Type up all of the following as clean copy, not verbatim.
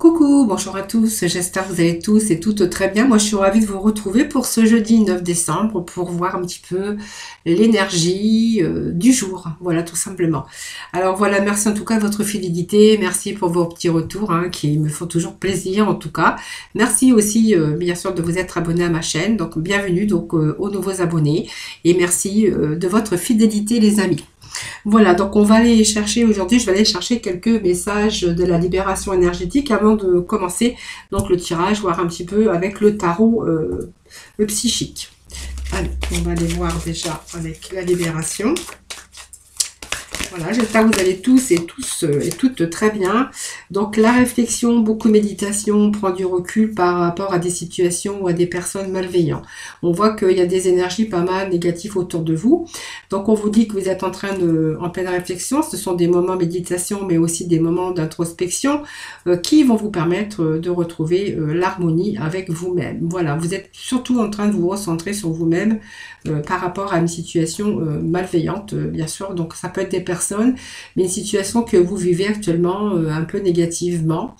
Coucou, bonjour à tous, j'espère que vous allez tous et toutes très bien. Moi je suis ravie de vous retrouver pour ce jeudi 9 décembre pour voir un petit peu l'énergie du jour, voilà tout simplement. Alors voilà, merci en tout cas de votre fidélité, merci pour vos petits retours qui me font toujours plaisir en tout cas. Merci aussi bien sûr de vous être abonné à ma chaîne, donc bienvenue donc aux nouveaux abonnés et merci de votre fidélité les amis. Voilà, donc on va aller chercher aujourd'hui, je vais aller chercher quelques messages de la libération énergétique avant de commencer donc le tirage, voir un petit peu avec le tarot le psychique. Allez, on va aller voir déjà avec la libération. Voilà, j'espère que vous allez tous et toutes très bien. Donc la réflexion, beaucoup de méditation, prend du recul par rapport à des situations ou à des personnes malveillantes. On voit qu'il y a des énergies pas mal négatives autour de vous. Donc on vous dit que vous êtes en pleine réflexion. Ce sont des moments de méditation, mais aussi des moments d'introspection qui vont vous permettre de retrouver l'harmonie avec vous-même. Voilà, vous êtes surtout en train de vous recentrer sur vous-même par rapport à une situation malveillante, bien sûr. Donc ça peut être des personnes, mais une situation que vous vivez actuellement un peu négativement.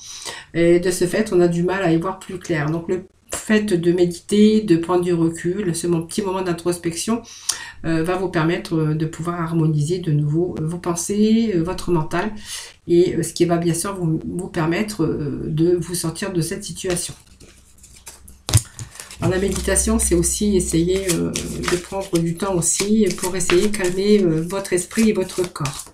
Et de ce fait, on a du mal à y voir plus clair. Donc le fait de méditer, de prendre du recul, ce petit moment d'introspection va vous permettre de pouvoir harmoniser de nouveau vos pensées, votre mental, et ce qui va bien sûr vous permettre de vous sortir de cette situation. Alors, la méditation, c'est aussi essayer de prendre du temps aussi pour essayer de calmer votre esprit et votre corps.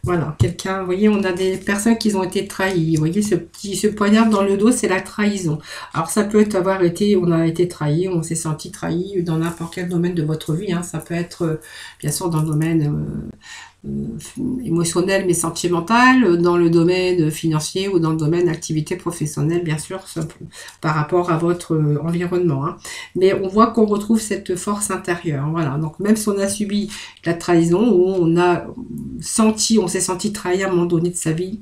Voilà, quelqu'un, vous voyez, on a des personnes qui ont été trahies. Vous voyez, ce poignard dans le dos, c'est la trahison. Alors, ça peut être on a été trahi, on s'est senti trahi dans n'importe quel domaine de votre vie. Ça peut être, bien sûr, dans le domaine émotionnel mais sentimental, dans le domaine financier ou dans le domaine activité professionnelle, bien sûr, par rapport à votre environnement. Mais on voit qu'on retrouve cette force intérieure. Voilà, donc même si on a subi la trahison, ou on s'est senti trahi à un moment donné de sa vie,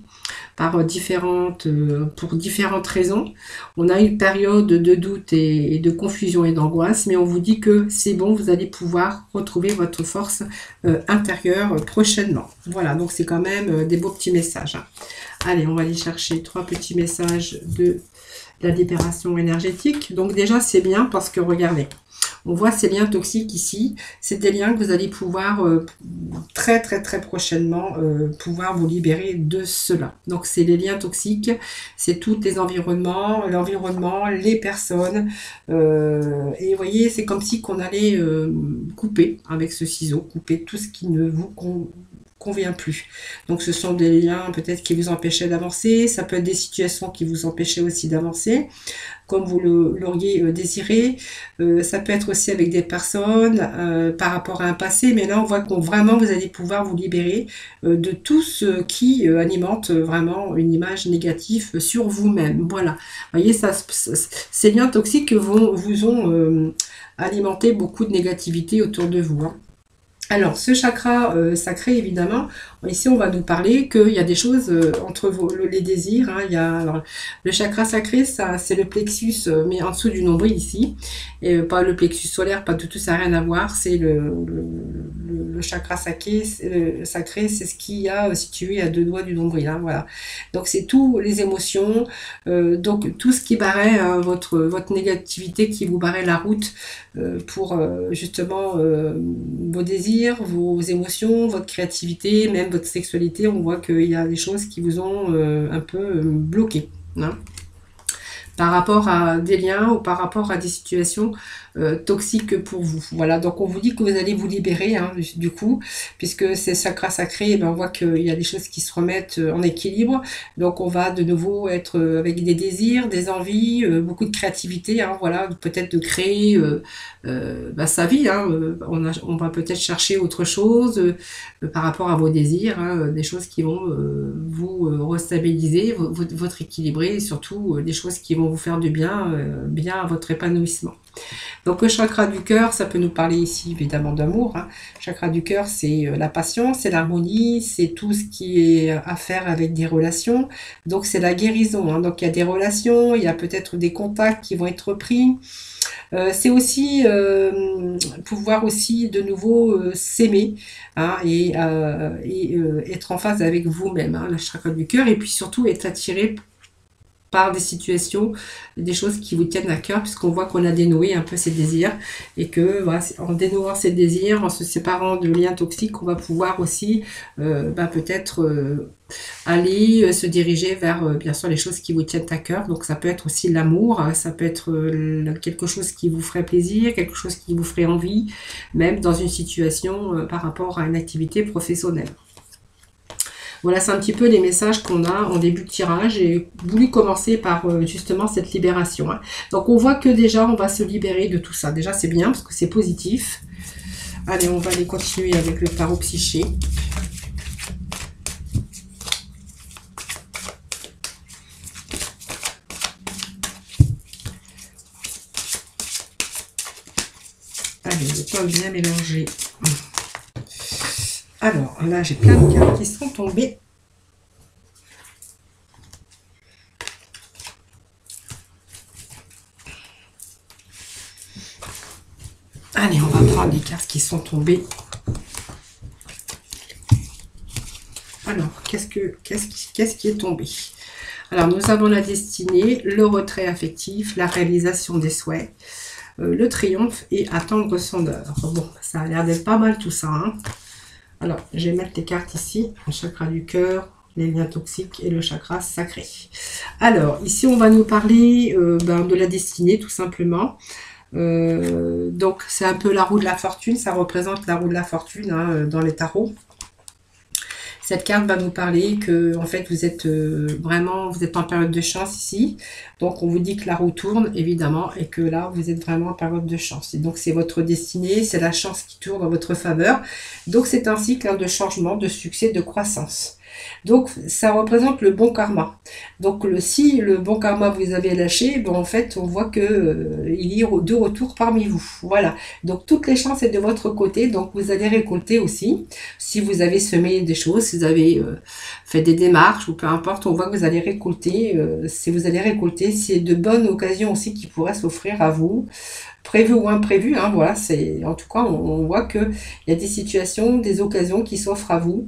pour différentes raisons. On a eu une période de doute et de confusion et d'angoisse, mais on vous dit que c'est bon, vous allez pouvoir retrouver votre force intérieure prochainement. Voilà, donc c'est quand même des beaux petits messages. Allez, on va aller chercher 3 petits messages de la libération énergétique. Donc déjà, c'est bien parce que, regardez, on voit ces liens toxiques ici. C'est des liens que vous allez pouvoir très prochainement pouvoir vous libérer de cela. Donc c'est les liens toxiques, c'est tous les environnements, l'environnement, les personnes. Et vous voyez, c'est comme si qu'on allait couper avec ce ciseau, couper tout ce qui ne vous convient plus. Donc ce sont des liens peut-être qui vous empêchaient d'avancer, ça peut être des situations qui vous empêchaient aussi d'avancer comme vous l'auriez désiré. Ça peut être aussi avec des personnes par rapport à un passé, mais là on voit qu'on vraiment vous allez pouvoir vous libérer de tout ce qui alimente vraiment une image négative sur vous-même. Voilà, vous voyez, ces liens toxiques vous ont alimenté beaucoup de négativité autour de vous. Alors, ce chakra sacré, évidemment, ici, on va nous parler qu'il y a des choses entre les désirs. Alors, le chakra sacré, ça, c'est le plexus, mais en dessous du nombril, ici. Et pas le plexus solaire, pas du tout, ça n'a rien à voir. C'est le chakra sacré, c'est ce qu'il y a situé à 2 doigts du nombril. Voilà. Donc, c'est tous les émotions, donc tout ce qui barrait votre négativité, qui vous barrait la route pour justement vos désirs, vos émotions, votre créativité, même votre sexualité. On voit qu'il y a des choses qui vous ont un peu bloqué par rapport à des liens ou par rapport à des situations toxiques pour vous. Voilà, donc on vous dit que vous allez vous libérer du coup, puisque c'est chakra sacré, on voit qu'il y a des choses qui se remettent en équilibre. Donc on va de nouveau être avec des désirs, des envies, beaucoup de créativité, voilà, peut-être de créer sa vie. On va peut-être chercher autre chose par rapport à vos désirs, des choses qui vont vous restabiliser, votre équilibré, et surtout des choses qui vont vous faire du bien, bien à votre épanouissement. Donc le chakra du cœur, ça peut nous parler ici évidemment d'amour. Hein. Chakra du cœur, c'est la passion, c'est l'harmonie, c'est tout ce qui est à faire avec des relations. Donc c'est la guérison. Hein. Donc il y a des relations, il y a peut-être des contacts qui vont être repris. C'est aussi pouvoir aussi de nouveau s'aimer, hein, et être en phase avec vous-même, hein, le chakra du cœur, et puis surtout être attiré par des situations, des choses qui vous tiennent à cœur, puisqu'on voit qu'on a dénoué un peu ses désirs, et que voilà, en dénouant ses désirs, en se séparant de liens toxiques, on va pouvoir aussi peut-être aller se diriger vers bien sûr les choses qui vous tiennent à cœur. Donc ça peut être aussi l'amour, ça peut être quelque chose qui vous ferait plaisir, quelque chose qui vous ferait envie, même dans une situation par rapport à une activité professionnelle. Voilà, c'est un petit peu les messages qu'on a en début de tirage. J'ai voulu commencer par justement cette libération. Hein. Donc on voit que déjà on va se libérer de tout ça. Déjà c'est bien parce que c'est positif. Allez, on va aller continuer avec le tarot psyché. Allez, le temps bien mélangé. Alors, là, j'ai plein de cartes qui sont tombées. Allez, on va prendre les cartes qui sont tombées. Alors, qu'est-ce qui est tombé? Alors, nous avons la destinée, le retrait affectif, la réalisation des souhaits, le triomphe et attendre son heure. Bon, ça a l'air d'être pas mal tout ça, hein. Alors, je vais mettre les cartes ici, le chakra du cœur, les liens toxiques et le chakra sacré. Alors, ici, on va nous parler de la destinée, tout simplement. Donc, c'est un peu la roue de la fortune, ça représente la roue de la fortune, hein, dans les tarots. Cette carte va nous parler que, en fait, vous êtes vous êtes en période de chance ici. Donc, on vous dit que la roue tourne, évidemment, et que là, vous êtes vraiment en période de chance. Et donc, c'est votre destinée, c'est la chance qui tourne en votre faveur. Donc, c'est un cycle de changement, de succès, de croissance. Donc, ça représente le bon karma. Donc, si le bon karma vous avez lâché, en fait, on voit que il y a de retour parmi vous. Voilà. Donc, toutes les chances sont de votre côté. Donc, vous allez récolter aussi. Si vous avez semé des choses, si vous avez fait des démarches ou peu importe, on voit que vous allez récolter. Si vous allez récolter, c'est de bonnes occasions aussi qui pourraient s'offrir à vous. Prévu ou imprévu, hein, voilà. En tout cas, on voit qu'il y a des situations, des occasions qui s'offrent à vous.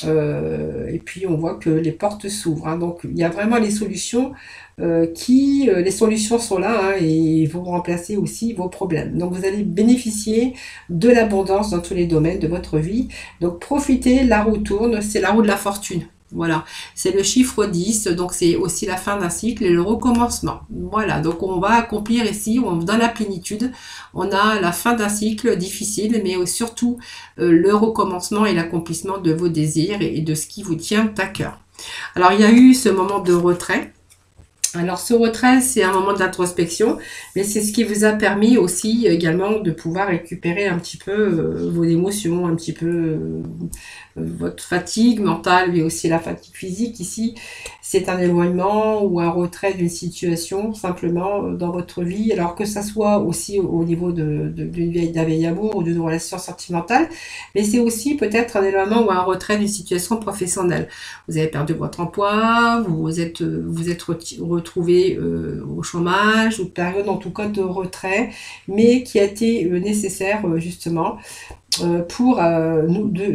Et puis on voit que les portes s'ouvrent, hein. Donc il y a vraiment les solutions les solutions sont là, hein, et vont remplacer aussi vos problèmes. Donc vous allez bénéficier de l'abondance dans tous les domaines de votre vie. Donc profitez, la roue tourne, c'est la roue de la fortune. Voilà, c'est le chiffre 10, donc c'est aussi la fin d'un cycle et le recommencement. Voilà, donc on va accomplir ici, dans la plénitude, on a la fin d'un cycle difficile, mais surtout le recommencement et l'accomplissement de vos désirs et de ce qui vous tient à cœur. Alors, il y a eu ce moment de retrait. Alors, ce retrait, c'est un moment d'introspection, mais c'est ce qui vous a permis aussi également de pouvoir récupérer un petit peu vos émotions, un petit peu votre fatigue mentale, mais aussi la fatigue physique. Ici, c'est un éloignement ou un retrait d'une situation simplement dans votre vie, alors que ça soit aussi au niveau d'un vieil amour ou d'une relation sentimentale, mais c'est aussi peut-être un éloignement ou un retrait d'une situation professionnelle. Vous avez perdu votre emploi, vous êtes retrouvé au chômage, ou période en tout cas de retrait, mais qui a été nécessaire justement pour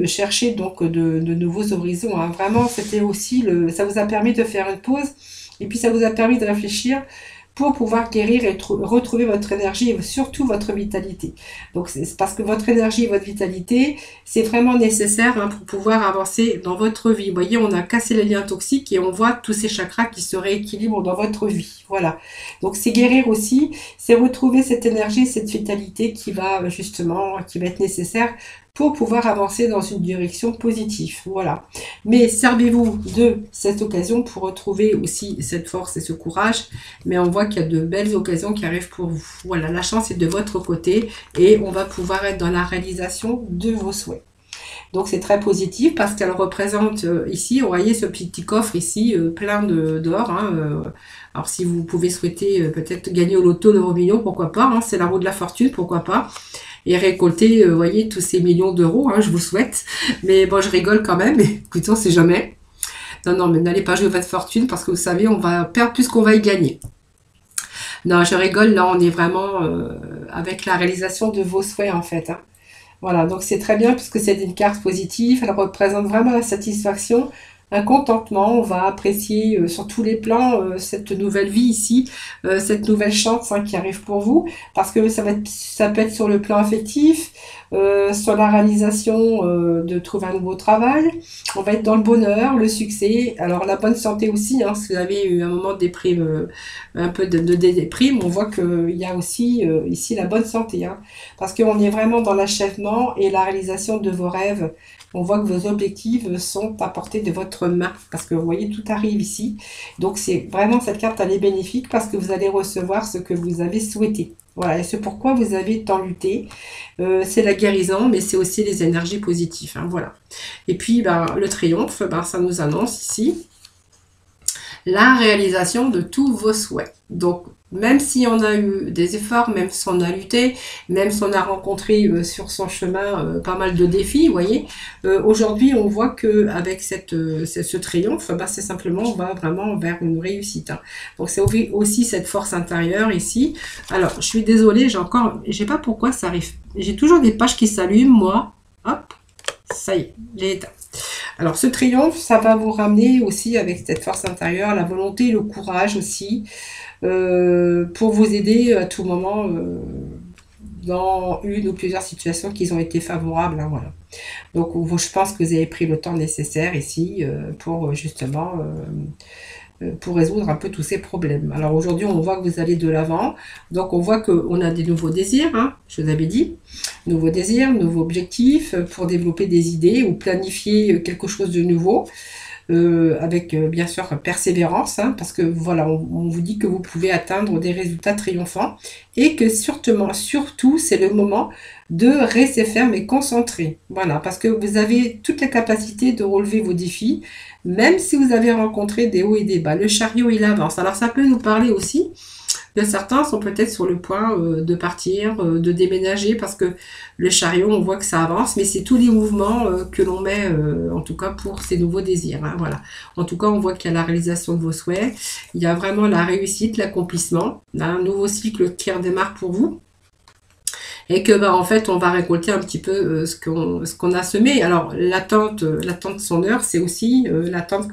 chercher donc de nouveaux horizons, hein. Vraiment, c'était aussi ça vous a permis de faire une pause, et puis ça vous a permis de réfléchir pour pouvoir guérir et retrouver votre énergie et surtout votre vitalité. Donc c'est parce que votre énergie et votre vitalité, c'est vraiment nécessaire, hein, pour pouvoir avancer dans votre vie. Vous voyez, on a cassé les liens toxiques et on voit tous ces chakras qui se rééquilibrent dans votre vie. Voilà. Donc c'est guérir aussi, c'est retrouver cette énergie, cette vitalité qui va être nécessaire pour pouvoir avancer dans une direction positive. Voilà. Mais servez-vous de cette occasion pour retrouver aussi cette force et ce courage. Mais on voit qu'il y a de belles occasions qui arrivent pour vous. Voilà, la chance est de votre côté et on va pouvoir être dans la réalisation de vos souhaits. Donc c'est très positif parce qu'elle représente ici, vous voyez ce petit coffre ici, plein d'or. Hein, alors si vous pouvez souhaiter peut-être gagner au loto l'euro million, pourquoi pas, hein, c'est la roue de la fortune, pourquoi pas. Et récolter, vous voyez, tous ces millions d'euros, hein, je vous souhaite. Mais bon, je rigole quand même, mais écoutez, on sait jamais. Non, non, mais n'allez pas jouer votre fortune parce que vous savez, on va perdre plus qu'on va y gagner. Non, je rigole, là, on est vraiment avec la réalisation de vos souhaits, en fait. Hein. Voilà, donc c'est très bien puisque c'est une carte positive, elle représente vraiment la satisfaction, un contentement, on va apprécier sur tous les plans cette nouvelle vie ici, cette nouvelle chance hein, qui arrive pour vous, parce que ça peut être sur le plan affectif, sur la réalisation de trouver un nouveau travail, on va être dans le bonheur, le succès, alors la bonne santé aussi, hein, si vous avez eu un moment de déprime, un peu de déprime, on voit qu'il y a aussi ici la bonne santé, hein, parce qu'on est vraiment dans l'achèvement et la réalisation de vos rêves. On voit que vos objectifs sont à portée de votre main, parce que vous voyez, tout arrive ici. Donc c'est vraiment, cette carte, elle est bénéfique parce que vous allez recevoir ce que vous avez souhaité. Voilà, et c'est pourquoi vous avez tant lutté. C'est la guérison, mais c'est aussi les énergies positives. Hein, voilà. Et puis, ben, le triomphe, ben, ça nous annonce ici la réalisation de tous vos souhaits. Donc, même si on a eu des efforts, même si on a lutté, même si on a rencontré sur son chemin pas mal de défis, vous voyez, aujourd'hui on voit que avec ce triomphe, bah, c'est simplement on va vraiment vers une réussite. Hein. Donc c'est aussi cette force intérieure ici. Alors, je suis désolée, je sais pas pourquoi ça arrive. J'ai toujours des pages qui s'allument, moi. Hop, ça y est, j'ai éteint. Alors, ce triomphe, ça va vous ramener aussi avec cette force intérieure, la volonté, le courage aussi, pour vous aider à tout moment dans une ou plusieurs situations qui ont été favorables. Hein, voilà. Donc, je pense que vous avez pris le temps nécessaire ici pour justement pour résoudre un peu tous ces problèmes. Alors aujourd'hui, on voit que vous allez de l'avant. Donc on voit qu'on a des nouveaux désirs, hein, je vous avais dit. Nouveaux désirs, nouveaux objectifs pour développer des idées ou planifier quelque chose de nouveau. Avec bien sûr persévérance, hein, parce que voilà, on vous dit que vous pouvez atteindre des résultats triomphants et que surtout c'est le moment de rester ferme et concentré. Voilà, parce que vous avez toute la capacité de relever vos défis, même si vous avez rencontré des hauts et des bas. Le chariot, il avance. Alors ça peut nous parler aussi de certains sont peut-être sur le point de partir, de déménager, parce que le chariot, on voit que ça avance, mais c'est tous les mouvements que l'on met, en tout cas pour ces nouveaux désirs. Hein, voilà. En tout cas, on voit qu'il y a la réalisation de vos souhaits, il y a vraiment la réussite, l'accomplissement, un nouveau cycle qui redémarre pour vous. Et que bah, en fait on va récolter un petit peu ce qu'on a semé. Alors l'attente son heure, c'est aussi l'attente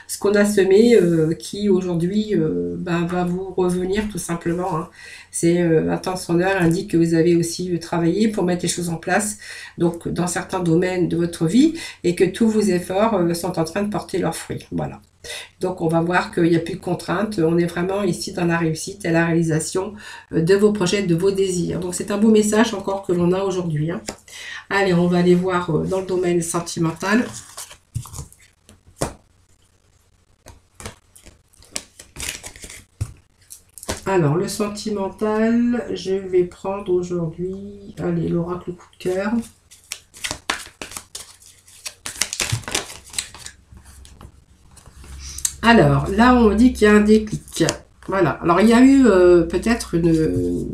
ce qu'on a semé qui aujourd'hui bah, va vous revenir tout simplement. Hein. C'est l'attente son heure indique que vous avez aussi travaillé pour mettre les choses en place, donc dans certains domaines de votre vie, et que tous vos efforts sont en train de porter leurs fruits. Voilà. Donc on va voir qu'il n'y a plus de contraintes, on est vraiment ici dans la réussite et la réalisation de vos projets, de vos désirs. Donc c'est un beau message encore que l'on a aujourd'hui. Hein. Allez, on va aller voir dans le domaine sentimental. Alors le sentimental, je vais prendre aujourd'hui, allez, l'oracle coup de cœur. Alors, là, on dit qu'il y a un déclic. Voilà. Alors, il y a eu peut-être il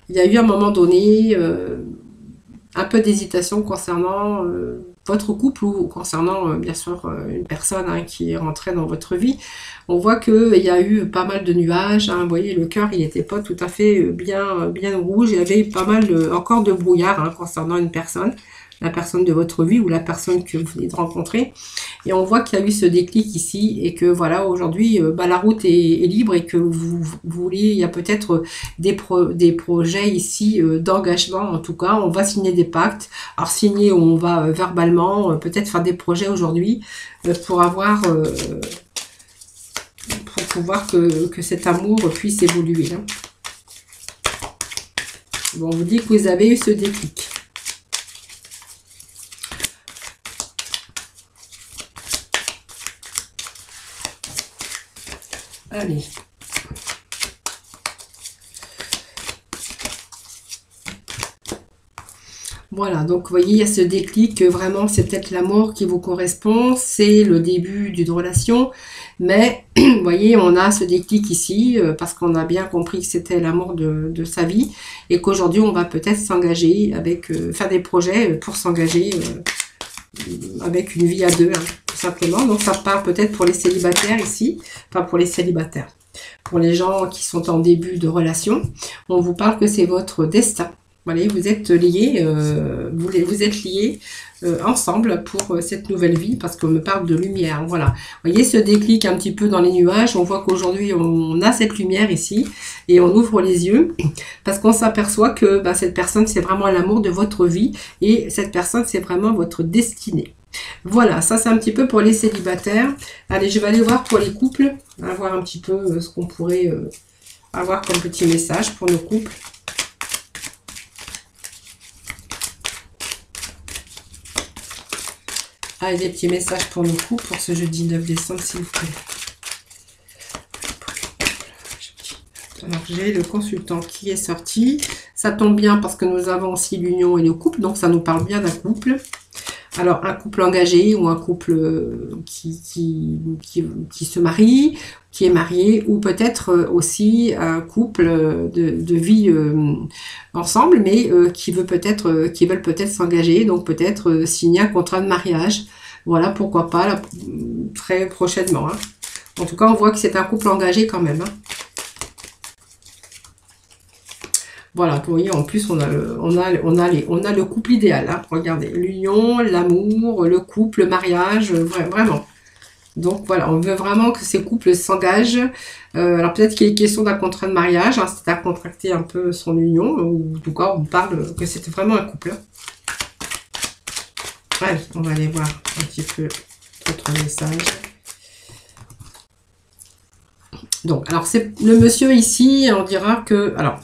y a eu à un moment donné un peu d'hésitation concernant votre couple ou concernant, bien sûr, une personne hein, qui est rentrée dans votre vie. On voit qu'il y a eu pas mal de nuages. Hein. Vous voyez, le cœur, il n'était pas tout à fait bien rouge. Il y avait pas mal encore de brouillard hein, concernant une personne. La personne de votre vie ou la personne que vous venez de rencontrer. Et on voit qu'il y a eu ce déclic ici et que voilà, aujourd'hui, bah, la route est libre et que vous voulez, il y a peut-être des projets ici d'engagement. En tout cas, on va signer des pactes. Alors signer, on va verbalement peut-être faire des projets aujourd'hui pour avoir... pour pouvoir que cet amour puisse évoluer. Hein. Bon, on vous dit que vous avez eu ce déclic. Allez. Voilà, donc vous voyez, il y a ce déclic, vraiment, c'est peut-être l'amour qui vous correspond, c'est le début d'une relation, mais vous voyez, on a ce déclic ici, parce qu'on a bien compris que c'était l'amour de sa vie, et qu'aujourd'hui, on va peut-être s'engager avec, faire des projets pour s'engager avec une vie à deux, hein, tout simplement. Donc ça part peut-être pour les célibataires ici, enfin pour les célibataires. Pour les gens qui sont en début de relation, on vous parle que c'est votre destin. Voilà, vous êtes liés, vous êtes liés ensemble pour cette nouvelle vie, parce qu'on me parle de lumière. Voilà, vous voyez ce déclic un petit peu dans les nuages. On voit qu'aujourd'hui on a cette lumière ici et on ouvre les yeux parce qu'on s'aperçoit que bah, cette personne c'est vraiment l'amour de votre vie et cette personne c'est vraiment votre destinée. Voilà, ça c'est un petit peu pour les célibataires. Allez, je vais aller voir pour les couples, voir un petit peu ce qu'on pourrait avoir comme petit message pour nos couples. Allez, des petits messages pour nos couples pour ce jeudi 9 décembre, s'il vous plaît. Alors, j'ai le consultant qui est sorti. Ça tombe bien parce que nous avons aussi l'union et le couple, donc ça nous parle bien d'un couple. Alors, un couple engagé ou un couple qui se marie, qui est marié, ou peut-être aussi un couple de vie ensemble, mais qui veulent peut-être s'engager, donc peut-être signer un contrat de mariage. Voilà, pourquoi pas, là, très prochainement. Hein. En tout cas, on voit que c'est un couple engagé quand même. Hein. Voilà, vous voyez, en plus, on a le couple idéal. Hein. Regardez, l'union, l'amour, le couple, le mariage, vraiment. Donc, voilà, on veut vraiment que ces couples s'engagent. Alors, peut-être qu'il est question d'un contrat de mariage, hein, c'est à contracter un peu son union. Ou en tout cas, on parle que c'était vraiment un couple. Hein. Allez, on va aller voir un petit peu d'autres messages. Donc, alors, c'est le monsieur ici, on dira que... Alors,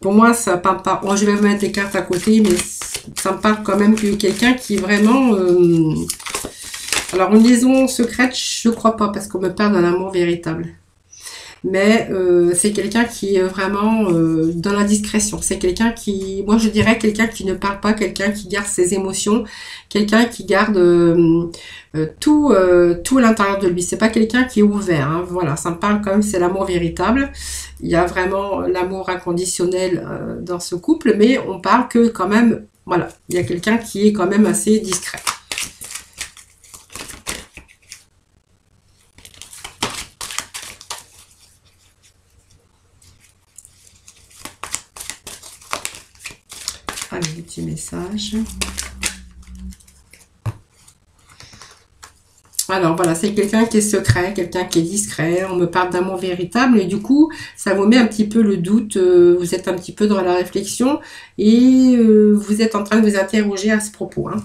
pour moi, ça parle pas. Bon, je vais mettre les cartes à côté, mais ça me parle quand même que quelqu'un qui est vraiment... Alors, une liaison secrète, je crois pas, parce qu'on me parle d'un amour véritable. Mais c'est quelqu'un qui est vraiment dans la discrétion. C'est quelqu'un qui... Moi, je dirais quelqu'un qui ne parle pas, quelqu'un qui garde ses émotions, quelqu'un qui garde tout à l'intérieur de lui. C'est pas quelqu'un qui est ouvert. Hein. Voilà, ça me parle quand même, c'est l'amour véritable. Il y a vraiment l'amour inconditionnel dans ce couple, mais on parle que quand même, voilà, il y a quelqu'un qui est quand même assez discret. Allez, des petits messages. Alors voilà, c'est quelqu'un qui est secret, quelqu'un qui est discret. On me parle d'amour véritable et du coup, ça vous met un petit peu le doute. Vous êtes un petit peu dans la réflexion et vous êtes en train de vous interroger à ce propos. Hein.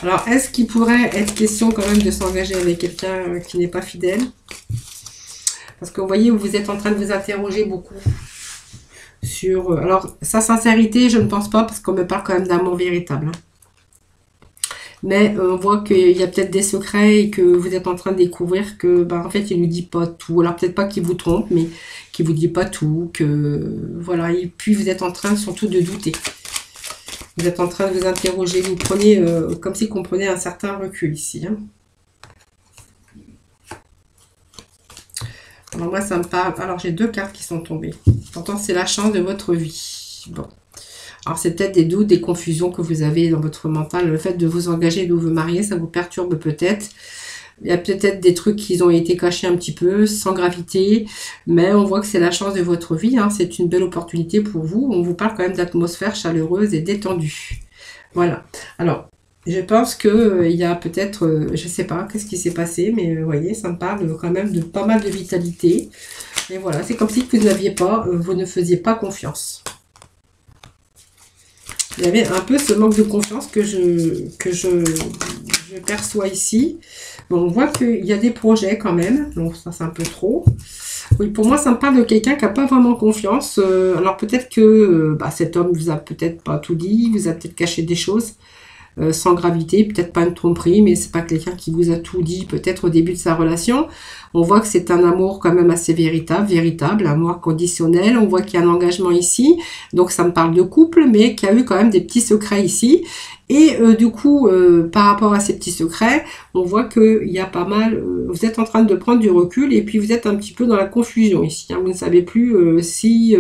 Alors, est-ce qu'il pourrait être question quand même de s'engager avec quelqu'un qui n'est pas fidèle? Parce que vous voyez, vous êtes en train de vous interroger beaucoup sur... alors, sa sincérité, je ne pense pas parce qu'on me parle quand même d'amour véritable. Hein. Mais on voit qu'il y a peut-être des secrets et que vous êtes en train de découvrir que, ben, en fait, il ne nous dit pas tout. Alors, peut-être pas qu'il vous trompe, mais qu'il ne vous dit pas tout. Que voilà. Et puis, vous êtes en train surtout de douter. Vous êtes en train de vous interroger. Vous prenez, comme si vous prenez un certain recul ici. Hein. Alors, moi, ça me parle... Alors, j'ai 2 cartes qui sont tombées. Pourtant, c'est la chance de votre vie. Bon. Alors, c'est peut-être des doutes, des confusions que vous avez dans votre mental. Le fait de vous engager, de vous marier, ça vous perturbe peut-être. Il y a peut-être des trucs qui ont été cachés un petit peu, sans gravité. Mais on voit que c'est la chance de votre vie. Hein. C'est une belle opportunité pour vous. On vous parle quand même d'atmosphère chaleureuse et détendue. Voilà. Alors, je pense qu'il y a peut-être, je ne sais pas, qu'est-ce qui s'est passé. Mais vous voyez, ça me parle quand même de pas mal de vitalité. Et voilà, c'est comme si vous n'aviez pas, vous ne faisiez pas confiance. Il y avait un peu ce manque de confiance que je perçois ici. Bon, on voit qu'il y a des projets quand même. Donc ça, c'est un peu trop. Oui, pour moi, ça me parle de quelqu'un qui n'a pas vraiment confiance. Alors peut-être que cet homme vous a peut-être pas tout dit. Vous a peut-être caché des choses. sans gravité, peut-être pas une tromperie, mais c'est pas quelqu'un qui vous a tout dit peut-être au début de sa relation. On voit que c'est un amour quand même assez véritable, un amour conditionnel. On voit qu'il y a un engagement ici, donc ça me parle de couple, mais qu'il y a eu quand même des petits secrets ici. Et du coup, par rapport à ces petits secrets, on voit qu'il y a pas mal, vous êtes en train de prendre du recul et puis vous êtes un petit peu dans la confusion ici. Hein. Vous ne savez plus si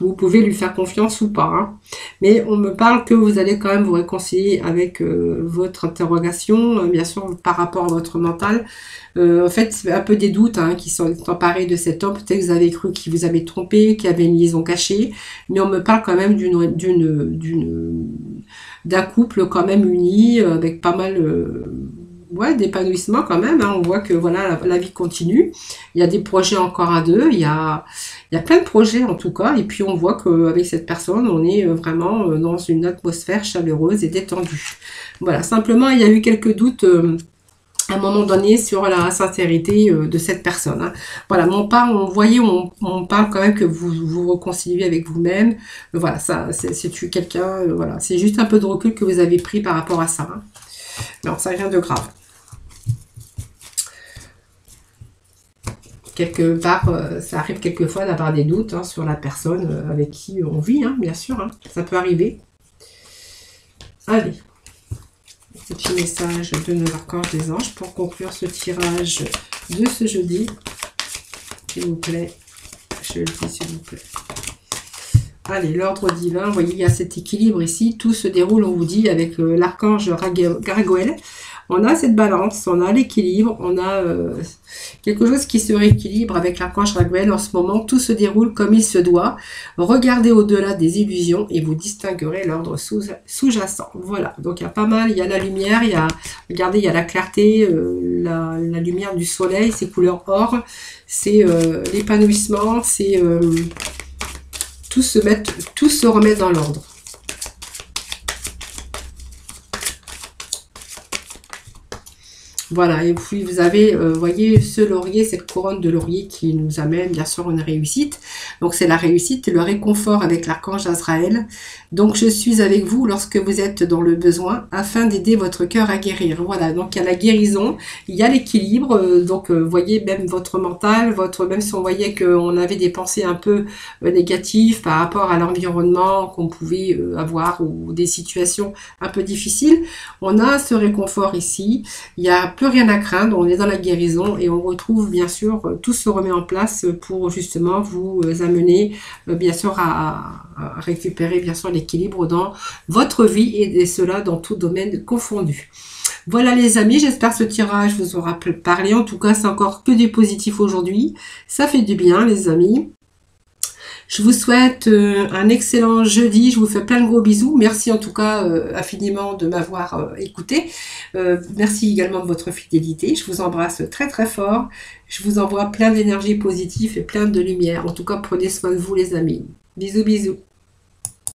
vous pouvez lui faire confiance ou pas. Hein. Mais on me parle que vous allez quand même vous réconcilier avec votre interrogation, bien sûr, par rapport à votre mental. En fait, c'est un peu des doutes hein, qui sont emparés de cet homme. Peut-être que vous avez cru qu'il vous avait trompé, qu'il y avait une liaison cachée. Mais on me parle quand même d'un couple quand même uni, avec pas mal... ouais, d'épanouissement quand même. Hein. On voit que voilà, la vie continue. Il y a des projets encore à deux. Il y a plein de projets en tout cas. Et puis on voit qu'avec cette personne, on est vraiment dans une atmosphère chaleureuse et détendue. Voilà, simplement, il y a eu quelques doutes à un moment donné sur la sincérité de cette personne. Hein. Voilà, on parle quand même que vous vous réconciliez avec vous-même. Voilà, ça, c'est quelqu'un, voilà, c'est juste un peu de recul que vous avez pris par rapport à ça. Hein. Non, ça rien de grave. Quelque part, ça arrive quelquefois d'avoir des doutes hein, sur la personne avec qui on vit, hein, bien sûr. Hein, ça peut arriver. Allez. Petit message de nos archanges des anges pour conclure ce tirage de ce jeudi. S'il vous plaît. Je le dis, s'il vous plaît. Allez, l'ordre divin, vous voyez, il y a cet équilibre ici. Tout se déroule, on vous dit, avec l'archange Raguel. On a cette balance, on a l'équilibre, on a quelque chose qui se rééquilibre avec l'archange Raguel en ce moment. Tout se déroule comme il se doit. Regardez au-delà des illusions et vous distinguerez l'ordre sous-jacent. Voilà, donc il y a pas mal, il y a la lumière, regardez, il y a la clarté, la lumière du soleil, ces couleurs or, c'est l'épanouissement, c'est tout se remet dans l'ordre. Voilà, et puis vous avez, voyez, ce laurier, cette couronne de laurier qui nous amène bien sûr une réussite. Donc c'est la réussite et le réconfort avec l'archange Azraël. Donc je suis avec vous lorsque vous êtes dans le besoin afin d'aider votre cœur à guérir. Voilà, donc il y a la guérison, il y a l'équilibre. Donc voyez, même votre mental, même si on voyait qu'on avait des pensées un peu négatives par rapport à l'environnement qu'on pouvait avoir ou des situations un peu difficiles, on a ce réconfort ici. Il y a plus rien à craindre, on est dans la guérison et on retrouve bien sûr, tout se remet en place pour justement vous amener bien sûr à récupérer bien sûr l'équilibre dans votre vie et cela dans tout domaine confondu. Voilà les amis, j'espère que ce tirage vous aura parlé. En tout cas, c'est encore que du positif aujourd'hui. Ça fait du bien les amis. Je vous souhaite un excellent jeudi. Je vous fais plein de gros bisous. Merci en tout cas infiniment de m'avoir écouté. Merci également de votre fidélité. Je vous embrasse très très fort. Je vous envoie plein d'énergie positive et plein de lumière. En tout cas, prenez soin de vous les amis. Bisous bisous.